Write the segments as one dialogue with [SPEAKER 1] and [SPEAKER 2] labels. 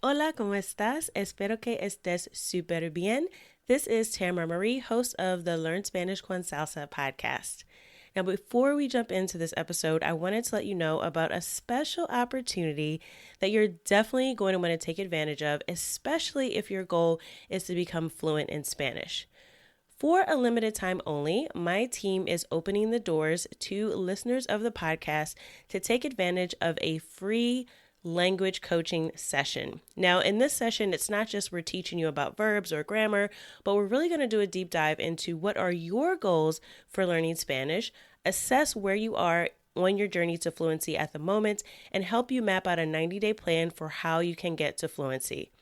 [SPEAKER 1] Hola, ¿cómo estás? Espero que estés súper bien. This is Tamara Marie, host of the Learn Spanish con Salsa podcast. Now, before we jump into this episode, I wanted to let you know about a special opportunity that you're definitely going to want to take advantage of, especially if your goal is to become fluent in Spanish. For a limited time only, my team is opening the doors to listeners of the podcast to take advantage of a free language coaching session. Now, in this session, it's not just we're teaching you about verbs or grammar, but we're really going to do a deep dive into what are your goals for learning Spanish, assess where you are on your journey to fluency at the moment, and help you map out a 90-day plan for how you can get to fluency.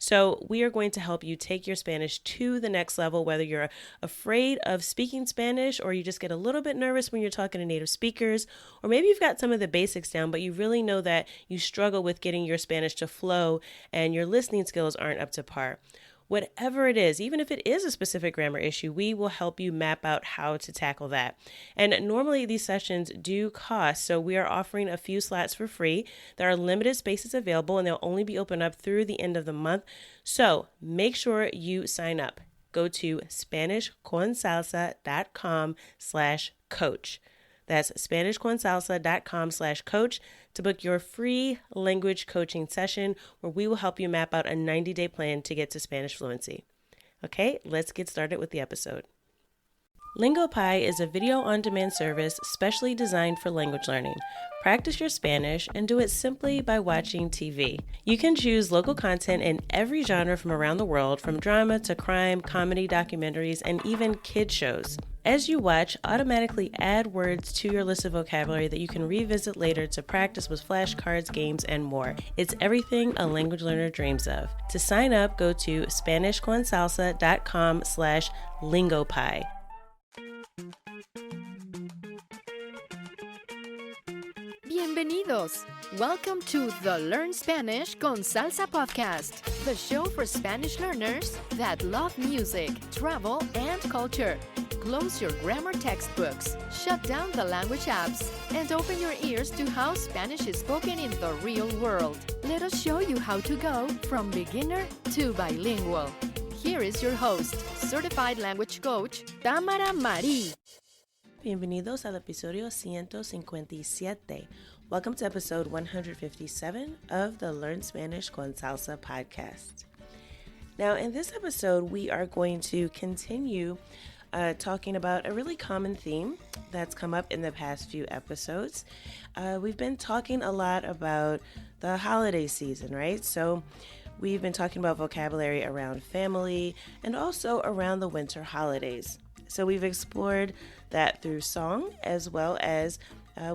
[SPEAKER 1] So we are going to help you take your Spanish to the next level, whether you're afraid of speaking Spanish or you just get a little bit nervous when you're talking to native speakers, or maybe you've got some of the basics down, but you really know that you struggle with getting your Spanish to flow and your listening skills aren't up to par. Whatever it is, even if it is a specific grammar issue, we will help you map out how to tackle that. And normally these sessions do cost, so we are offering a few slots for free. There are limited spaces available and they'll only be open up through the end of the month. So make sure you sign up. Go to SpanishConSalsa.com/coach. That's SpanishConSalsa.com/coach to book your free language coaching session where we will help you map out a 90-day plan to get to Spanish fluency. Okay, let's get started with the episode. LingoPie is a video-on-demand service specially designed for language learning. Practice your Spanish and do it simply by watching TV. You can choose local content in every genre from around the world, from drama to crime, comedy, documentaries, and even kid shows. As you watch, automatically add words to your list of vocabulary that you can revisit later to practice with flashcards, games, and more. It's everything a language learner dreams of. To sign up, go to SpanishConSalsa.com/LingoPie.
[SPEAKER 2] Bienvenidos! Welcome to the Learn Spanish con Salsa podcast, the show for Spanish learners that love music, travel, and culture. Close your grammar textbooks, shut down the language apps, and open your ears to how Spanish is spoken in the real world. Let us show you how to go from beginner to bilingual. Here is your host, certified language coach, Tamara Marie.
[SPEAKER 1] Bienvenidos al episodio 157. Welcome to episode 157 of the Learn Spanish con Salsa podcast. Now, in this episode, we are going to continue talking about a really common theme that's come up in the past few episodes. We've been talking a lot about the holiday season, right? So we've been talking about vocabulary around family and also around the winter holidays. So we've explored that through song, as well as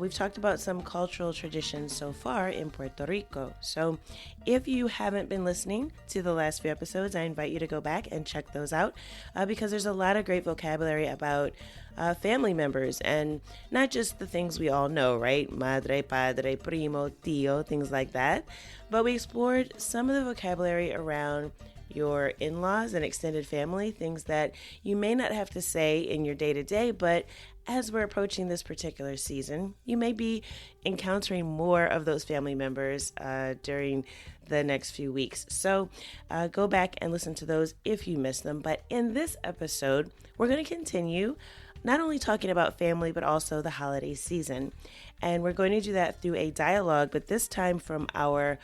[SPEAKER 1] we've talked about some cultural traditions so far in Puerto Rico. So if you haven't been listening to the last few episodes, I invite you to go back and check those out because there's a lot of great vocabulary about family members, and not just the things we all know, right? Madre, padre, primo, tío, things like that. But we explored some of the vocabulary around your in-laws and extended family, things that you may not have to say in your day-to-day, but as we're approaching this particular season, you may be encountering more of those family members during the next few weeks. So go back and listen to those if you missed them. But in this episode, we're going to continue not only talking about family, but also the holiday season. And we're going to do that through a dialogue, but this time from our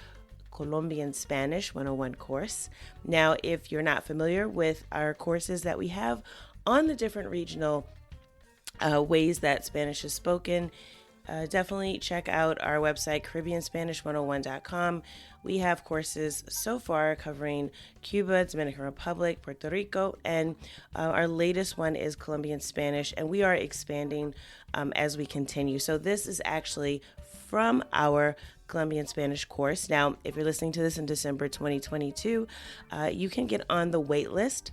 [SPEAKER 1] Colombian Spanish 101 course. Now, if you're not familiar with our courses that we have on the different regional ways that Spanish is spoken, definitely check out our website, CaribbeanSpanish101.com. We have courses so far covering Cuba, Dominican Republic, Puerto Rico, and our latest one is Colombian Spanish, and we are expanding as we continue. So this is actually from our Colombian Spanish course. Now, if you're listening to this in December 2022, you can get on the wait list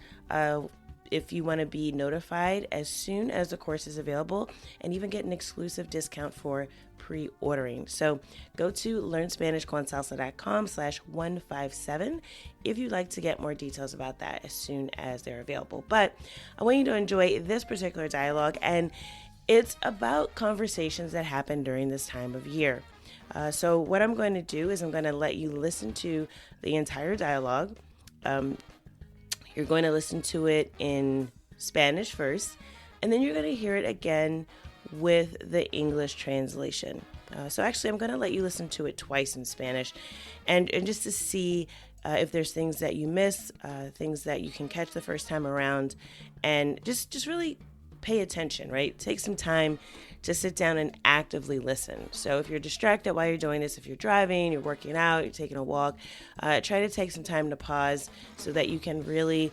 [SPEAKER 1] if you want to be notified as soon as the course is available, and even get an exclusive discount for pre-ordering. So go to learnspanishconsalsa.com/157 if you'd like to get more details about that as soon as they're available. But I want you to enjoy this particular dialogue, and it's about conversations that happen during this time of year. So what I'm going to do is I'm going to let you listen to the entire dialogue. You're going to listen to it in Spanish first, and then you're going to hear it again with the English translation. So actually, I'm going to let you listen to it twice in Spanish, and just to see if there's things that you miss, things that you can catch the first time around, and just really pay attention, right? Take some time to sit down and actively listen. So if you're distracted while you're doing this, if you're driving, you're working out, you're taking a walk, try to take some time to pause so that you can really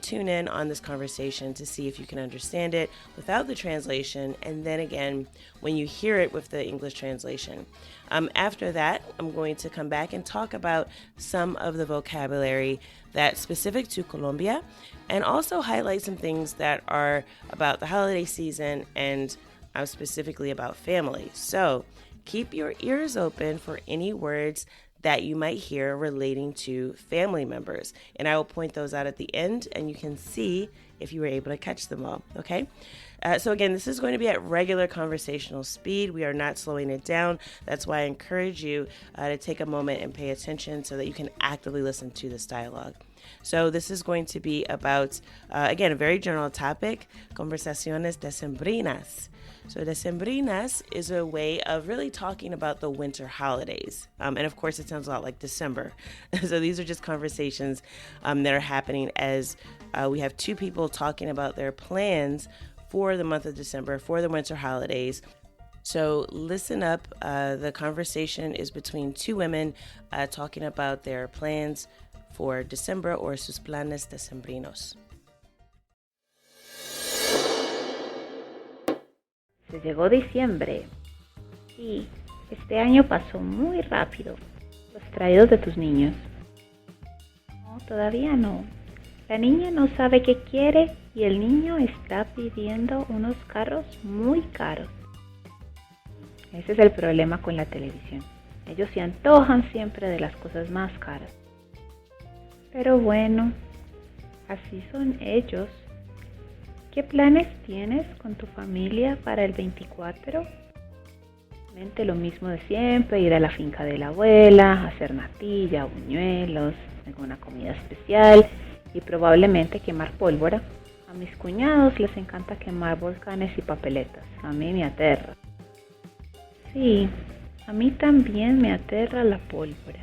[SPEAKER 1] tune in on this conversation to see if you can understand it without the translation, and then again when you hear it with the English translation. After that, I'm going to come back and talk about some of the vocabulary that's specific to Colombia, and also highlight some things that are about the holiday season and specifically about family. So keep your ears open for any words that you might hear relating to family members. And I will point those out at the end, and you can see if you were able to catch them all, okay? So again, this is going to be at regular conversational speed. We are not slowing it down. That's why I encourage you to take a moment and pay attention so that you can actively listen to this dialogue. So this is going to be about, again, a very general topic, Conversaciones decembrinas. So decembrinas is a way of really talking about the winter holidays. And of course, it sounds a lot like December. So these are just conversations that are happening as we have two people talking about their plans for the month of December, for the winter holidays. So listen up. The conversation is between two women talking about their plans for December, or sus planes decembrinos.
[SPEAKER 3] Se llegó diciembre. Sí, este año pasó muy rápido. Los traídos de tus niños. No, todavía no. La niña no sabe qué quiere y el niño está pidiendo unos carros muy caros. Ese es el problema con la televisión. Ellos se antojan siempre de las cosas más caras. Pero bueno, así son ellos. ¿Qué planes tienes con tu familia para el 24? Mente lo mismo de siempre, ir a la finca de la abuela, hacer natilla, buñuelos, alguna comida especial y probablemente quemar pólvora. A mis cuñados les encanta quemar volcanes y papeletas. A mí me aterra. Sí, a mí también me aterra la pólvora.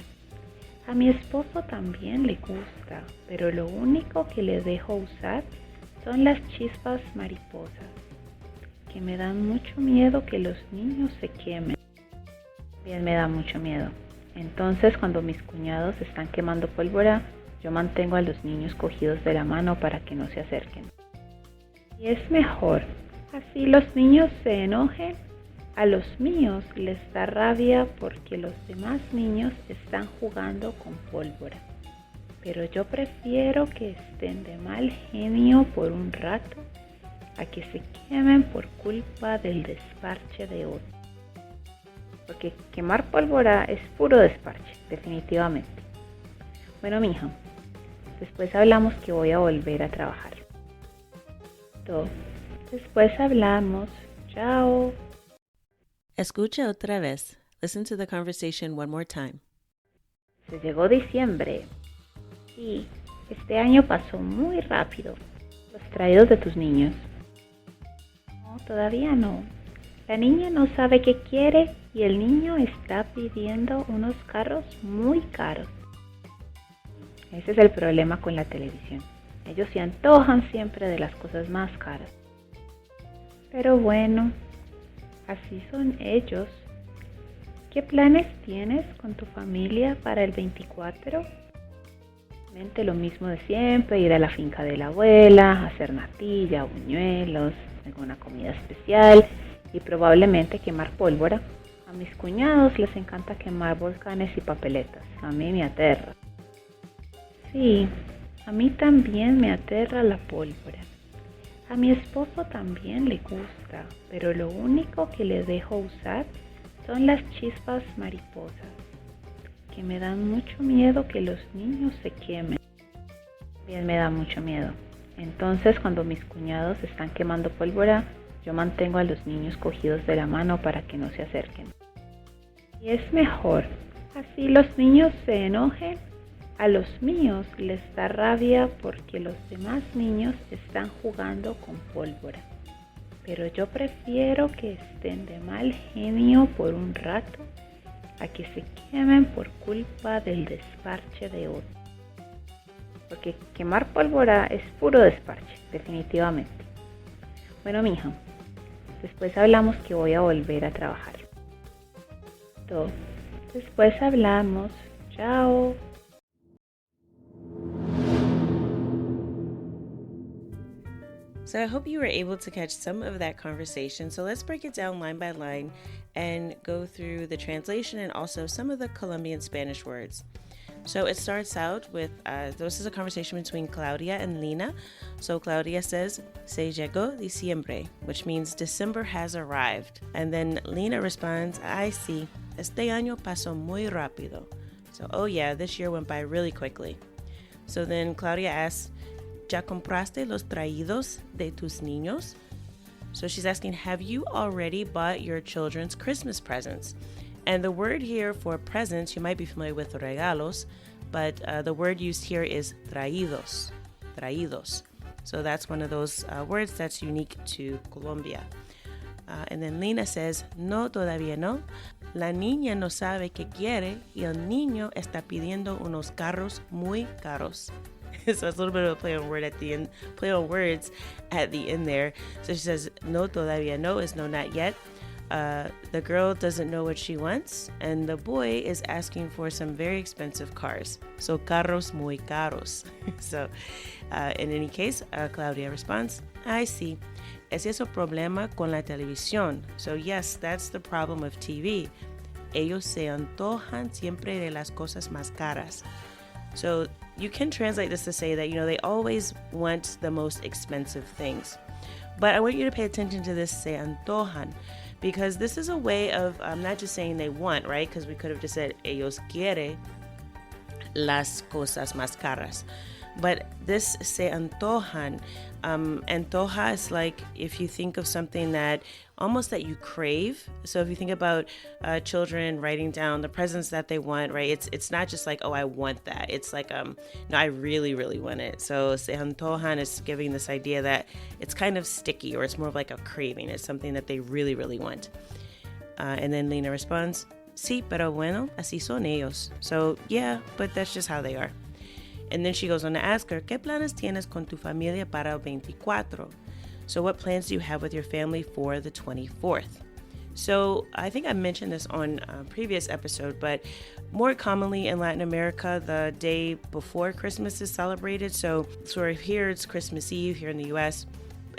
[SPEAKER 3] A mi esposo también le gusta, pero lo único que le dejo usar son las chispas mariposas, que me dan mucho miedo que los niños se quemen. Bien, me da mucho miedo. Entonces, cuando mis cuñados están quemando pólvora, yo mantengo a los niños cogidos de la mano para que no se acerquen. Y es mejor, así los niños se enojen. A los míos les da rabia porque los demás niños están jugando con pólvora. Pero yo prefiero que estén de mal genio por un rato a que se quemen por culpa del desparche de otro. Porque quemar pólvora es puro desparche, definitivamente. Bueno, mija, después hablamos que voy a volver a trabajar. Después hablamos. Chao.
[SPEAKER 1] Escucha otra vez. Listen to the conversation one more time.
[SPEAKER 3] Se llegó diciembre. Sí, este año pasó muy rápido. Los traídos de tus niños. No, todavía no. La niña no sabe qué quiere y el niño está pidiendo unos carros muy caros. Ese es el problema con la televisión. Ellos se antojan siempre de las cosas más caras. Pero bueno, así son ellos. ¿Qué planes tienes con tu familia para el 24? Mente lo mismo de siempre, ir a la finca de la abuela, hacer natilla, buñuelos, alguna comida especial y probablemente quemar pólvora. A mis cuñados les encanta quemar volcanes y papeletas. A mí me aterra. Sí, a mí también me aterra la pólvora. A mi esposo también le gusta, pero lo único que le dejo usar son las chispas mariposas, que me dan mucho miedo que los niños se quemen. Bien, me da mucho miedo. Entonces, cuando mis cuñados están quemando pólvora, yo mantengo a los niños cogidos de la mano para que no se acerquen. Y es mejor. Así los niños se enojen. A los míos les da rabia porque los demás niños están jugando con pólvora. Pero yo prefiero que estén de mal genio por un rato a que se quemen por culpa del desparche de otro. Porque quemar pólvora es puro desparche, definitivamente. Bueno, mija, después hablamos que voy a volver a trabajar. Después hablamos. Chao.
[SPEAKER 1] So I hope you were able to catch some of that conversation. So let's break it down line by line and go through the translation and also some of the Colombian Spanish words. So it starts out with, this is a conversation between Claudia and Lina. So Claudia says, se llegó diciembre, which means December has arrived. And then Lina responds, ay sí, este año pasó muy rápido. So, oh yeah, this year went by really quickly. So then Claudia asks, ¿ya compraste los traídos de tus niños? So she's asking, have you already bought your children's Christmas presents? And the word here for presents, you might be familiar with regalos, but the word used here is traídos, traídos. So that's one of those words that's unique to Colombia. And then Lina says, no, todavía no. La niña no sabe qué quiere y el niño está pidiendo unos carros muy caros. So it's a little bit of a play on word at the end, play on words at the end there. So she says, no, todavía no is no, not yet. The girl doesn't know what she wants, and the boy is asking for some very expensive cars. So carros muy caros. So in any case, Claudia responds, I see. ¿Es eso problema con la televisión? So yes, that's the problem of TV. Ellos se antojan siempre de las cosas más caras. So you can translate this to say that, they always want the most expensive things. But I want you to pay attention to this se antojan, because this is a way of not just saying they want, right? Because we could have just said ellos quiere las cosas más caras. But this se antojan, antoja is like if you think of something that almost that you crave. So if you think about children writing down the presents that they want, right? It's not just like, oh, I want that. It's like, no, I really, really want it. So se antojan is giving this idea that it's kind of sticky, or it's more of like a craving. It's something that they really, really want. And then Lina responds, sí, pero bueno, así son ellos. So yeah, but that's just how they are. And then she goes on to ask her, ¿qué planes tienes con tu familia para el 24? So what plans do you have with your family for the 24th? So I think I mentioned this on a previous episode, but more commonly in Latin America, the day before Christmas is celebrated. So sort of here it's Christmas Eve here in the U.S.,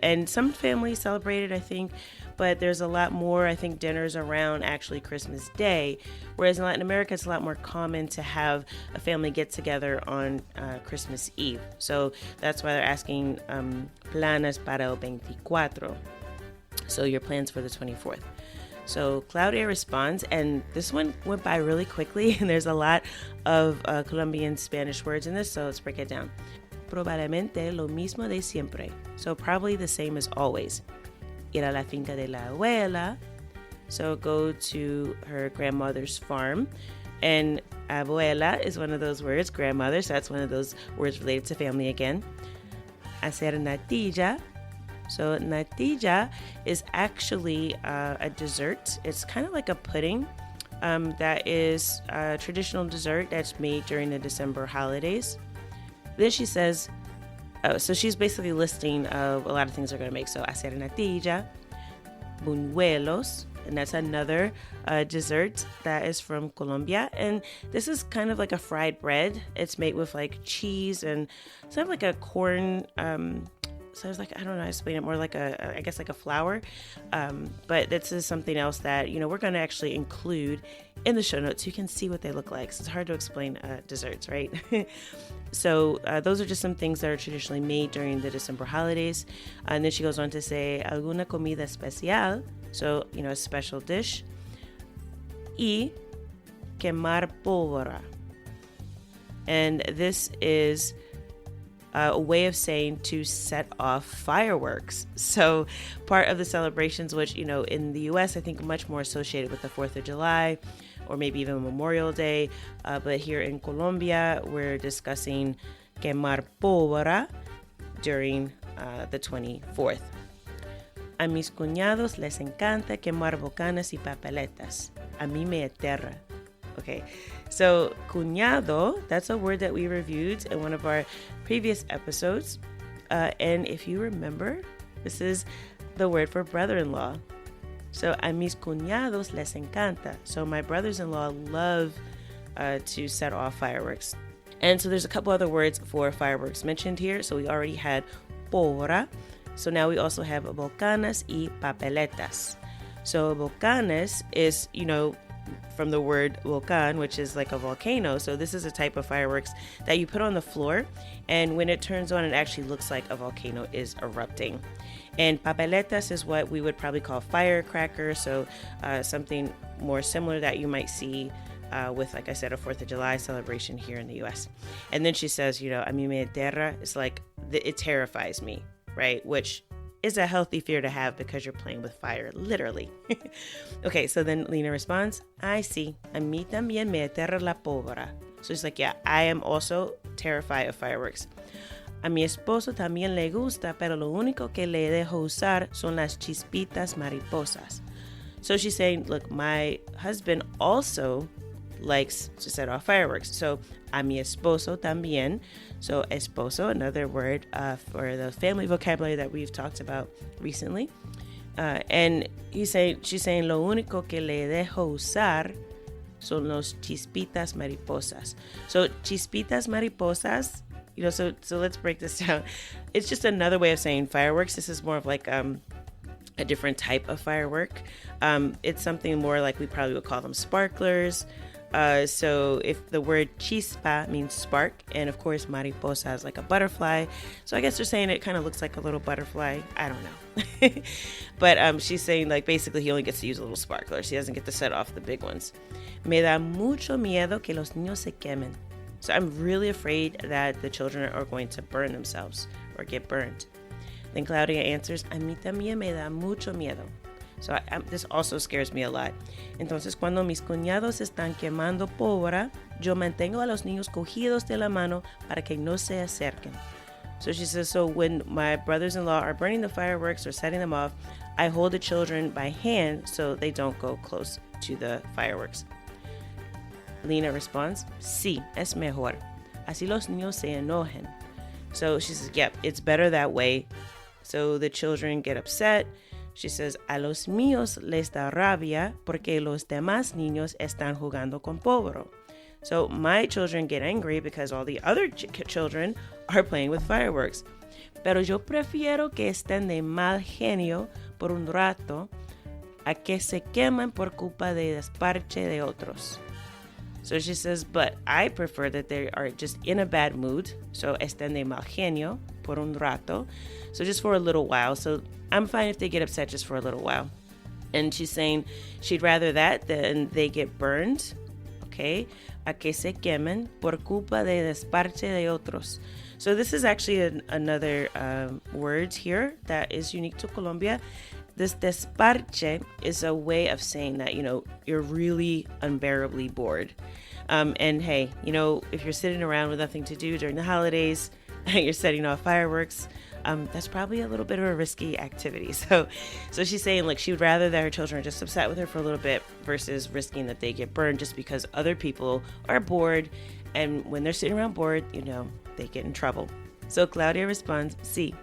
[SPEAKER 1] and some families celebrate it, I think, but there's a lot more, I think, dinners around actually Christmas Day, whereas in Latin America, it's a lot more common to have a family get together on Christmas Eve. So that's why they're asking planes para el 24. So your plans for the 24th. So Claudia responds, and this one went by really quickly, and there's a lot of Colombian Spanish words in this, so let's break it down. Probablemente lo mismo de siempre. So probably the same as always. Ir a la finca de la abuela. So go to her grandmother's farm. And abuela is one of those words, grandmother, so that's one of those words related to family again. Hacer natilla. So natilla is actually a dessert. It's kind of like a pudding that is a traditional dessert that's made during the December holidays. Then she says, so she's basically listing a lot of things they're going to make. So hacer natilla, buñuelos, and that's another dessert that is from Colombia. And this is kind of like a fried bread. It's made with like cheese and sort of like a corn, so it's like, I don't know how to explain it, more like I guess like a flour. But this is something else that, we're going to actually include in the show notes. You can see what they look like. So it's hard to explain desserts, right? So those are just some things that are traditionally made during the December holidays. And then she goes on to say, alguna comida especial. So, a special dish. Y quemar pólvora. And this is a way of saying to set off fireworks. So part of the celebrations, which, in the U.S., I think much more associated with the 4th of July, or maybe even Memorial Day. But here in Colombia, we're discussing quemar pólvora during the 24th. A mis cuñados les encanta quemar bocanas y papeletas. A mí me aterra. Okay, so cuñado, that's a word that we reviewed in one of our previous episodes. And if you remember, this is the word for brother-in-law. So a mis cuñados les encanta. So my brothers-in-law love to set off fireworks. And so there's a couple other words for fireworks mentioned here. So we already had pólvora. So now we also have bocanas y papeletas. So bocanas is, from the word volcán, which is like a volcano. So this is a type of fireworks that you put on the floor. And when it turns on, it actually looks like a volcano is erupting. And papeletas is what we would probably call firecrackers. So something more similar that you might see with, like I said, a 4th of July celebration here in the U.S. And then she says, a mí me aterra. It's like, it terrifies me, right? Which is a healthy fear to have because you're playing with fire, literally. Okay, so then Lena responds, I see. A mí también me aterra la pólvora. So she's like, yeah, I am also terrified of fireworks. A mi esposo también le gusta, pero lo único que le dejo usar son las chispitas mariposas. So she's saying, look, my husband also likes to set off fireworks. So a mi esposo también. So esposo, another word for the family vocabulary that we've talked about recently. And she's saying, lo único que le dejo usar son los chispitas mariposas. So chispitas mariposas, so let's break this down. It's just another way of saying fireworks. This is more of like a different type of firework. It's something more like we probably would call them sparklers. So if the word chispa means spark, and of course mariposa is like a butterfly. So I guess they're saying it kind of looks like a little butterfly. I don't know. But she's saying like basically he only gets to use a little sparkler. She doesn't get to set off the big ones. Me da mucho miedo que los niños se quemen. So I'm really afraid that the children are going to burn themselves or get burned. Then Claudia answers, a mí también me da mucho miedo. So this also scares me a lot. Entonces, cuando mis cuñados están quemando pólvora, yo mantengo a los niños cogidos de la mano para que no se acerquen. So she says, so when my brothers-in-law are burning the fireworks or setting them off, I hold the children by hand so they don't go close to the fireworks. Lena responds, sí, es mejor. Así los niños se enojen. So she says, yep, it's better that way. So the children get upset. She says, a los míos les da rabia porque los demás niños están jugando con pólvora. So my children get angry because all the other children are playing with fireworks. Pero yo prefiero que estén de mal genio por un rato a que se queman por culpa de desparche de otros. So she says, but I prefer that they are just in a bad mood. So estén de mal genio por un rato. So just for a little while. So I'm fine if they get upset just for a little while. And she's saying she'd rather that than they get burned. Okay. A que se quemen por culpa de desparche de otros. So this is actually another word here that is unique to Colombia. This desparche is a way of saying that, you're really unbearably bored. And hey, if you're sitting around with nothing to do during the holidays, you're setting off fireworks, that's probably a little bit of a risky activity. So she's saying, like, she would rather that her children are just upset with her for a little bit versus risking that they get burned just because other people are bored. And when they're sitting around bored, they get in trouble. So Claudia responds, sí,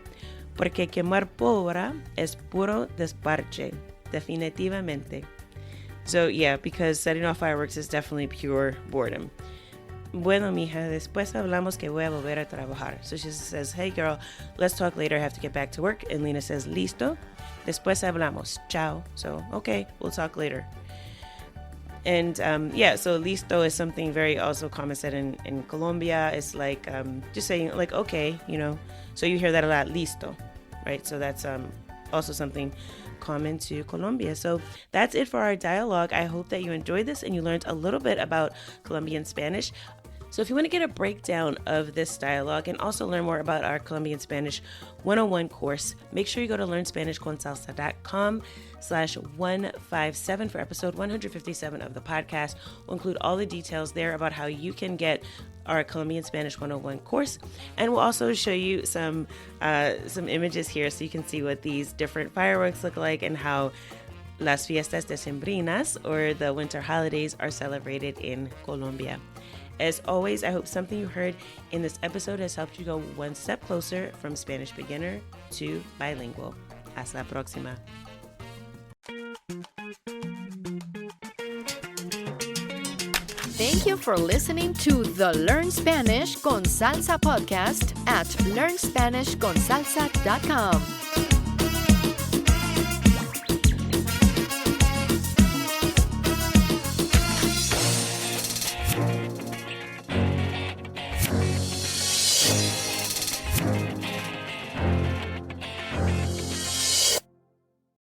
[SPEAKER 1] porque quemar pólvora es puro desparche, definitivamente. So yeah, because setting off fireworks is definitely pure boredom. Bueno, mija, después hablamos que voy a volver a trabajar. So she says, hey girl, let's talk later. I have to get back to work. And Lena says, listo. Después hablamos. Ciao. So, okay, we'll talk later. And so listo is something very also common said in Colombia. It's like just saying like, okay, so you hear that a lot, listo, right? So that's also something common to Colombia. So that's it for our dialogue. I hope that you enjoyed this and you learned a little bit about Colombian Spanish. So if you want to get a breakdown of this dialogue and also learn more about our Colombian Spanish 101 course, make sure you go to learnspanishconsalsa.com/157 for episode 157 of the podcast. We'll include all the details there about how you can get our Colombian Spanish 101 course, and we'll also show you some images here so you can see what these different fireworks look like and how las fiestas decembrinas, or the winter holidays, are celebrated in Colombia. As always, I hope something you heard in this episode has helped you go one step closer from Spanish beginner to bilingual. Hasta la próxima.
[SPEAKER 2] Thank you for listening to the Learn Spanish con Salsa podcast at learnspanishconsalsa.com.